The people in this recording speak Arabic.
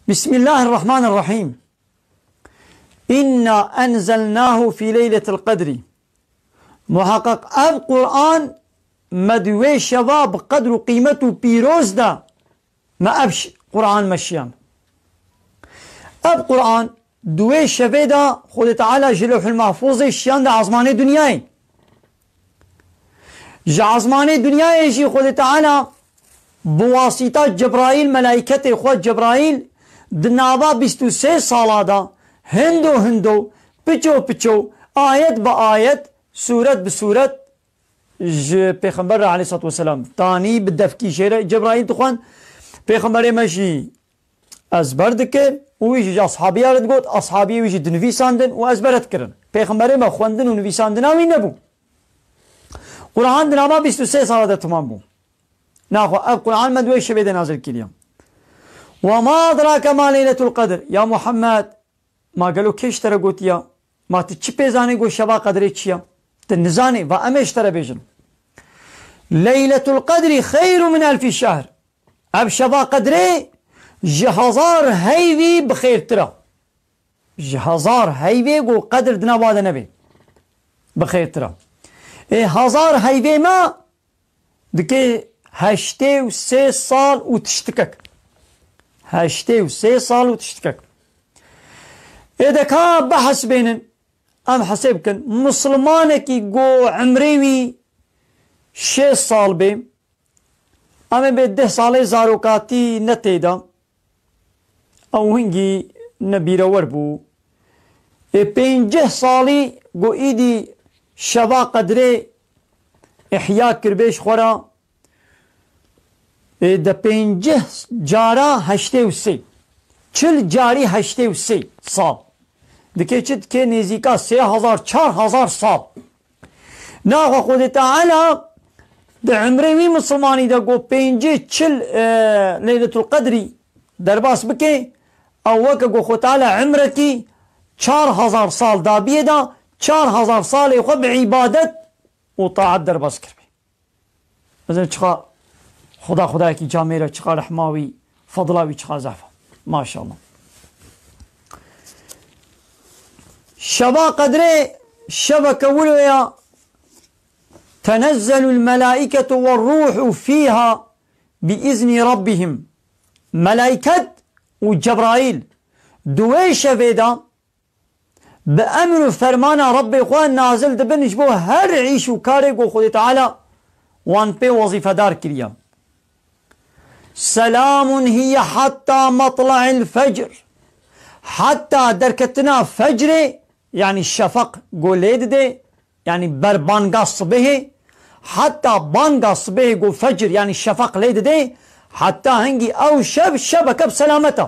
بسم الله الرحمن الرحيم. إنا أنزلناه في ليلة القدر. محقق أب قرآن مدوي شباب قدر قيمته بيروز دا ما أبش قرآن مشيان أب قرآن دوي شبه دا خود تعالى جلوح المحفوظ شيان دا عظماني دنياي عظماني دنياي جي خود تعالى بواسطة جبرائيل ملائكة خود جبرائيل دنابا 23 سالا دا هندو پچو آيت با آيت سورة بسورة پیغمبر عليه الصلاة والسلام تاني بالدفكي شيرا جبرائيل تخوان پیغمبر ماشي ازبر دكه ويجي اصحابي رد قوت اصحابي ويجي دنويساندن وازبرت كرن پیغمبر ما خوندن ونويساندن اوي نبو قرآن دنابا 23 سالا دا تمام بو ناخو اب قرآن مدوي شبه دا نازل كريم. وما أدراك ما ليلة القدر يا محمد ما قالوا كيش ترى قلت يا ما تتشي بيزاني قول شبا قدري تشيا تنزاني وأميش ترى بيجن ليلة القدر خير من 1000 شهر أب شبا قدري جهزار هيوي بخير ترى جهزار هيوي قول قدر دنا بعد نبي بخير ترى إيه هزار هيوي ما دكي 83 سال وتشتكك 83 سال وتشتكك. إذا كان بحث بينن أم حسبكن مسلمانك جو عمريوي 6 سال بي أم بده سالي زاروكاتي نتيدا أو هنجي نبيرا وربو 5 سالي جو إيدي شبا قدري إحياء كربيش خورا ده 5 جارا 83 40 جاری 83 سال دکه چید که نزدیکا 3000 4000 سال ناخو خود تعالی ده عمره وی مسلمانی ده گو 40 لیلة القدری درباس بکه او وکه گو خود تعالی عمره کی 4000 سال دابیه دا 4000 سال خو بعبادت و طاعت درباس کربی مثلا چخوا خدا کی جامعه را چقدر رحماوی فضلاوی چقدر زعفا ما شاء الله. شبا قدره شبك ولويا تنزل الملائكة والروح فيها بإذن ربهم ملائكة وجبرائيل دوي شفيدا بأمر فرمان ربي خوان نازل دبنش بو هر عيش وكاري قو خود تعالى وان بي وظيفة دار كريم. سلام هي حتى مطلع الفجر حتى دركتنا فجر يعني الشفق قوليد دي يعني بربانقا الصبح حتى بانقا الصبح قول فجر يعني الشفق ليد دي حتى هنجي او شبكة بسلامته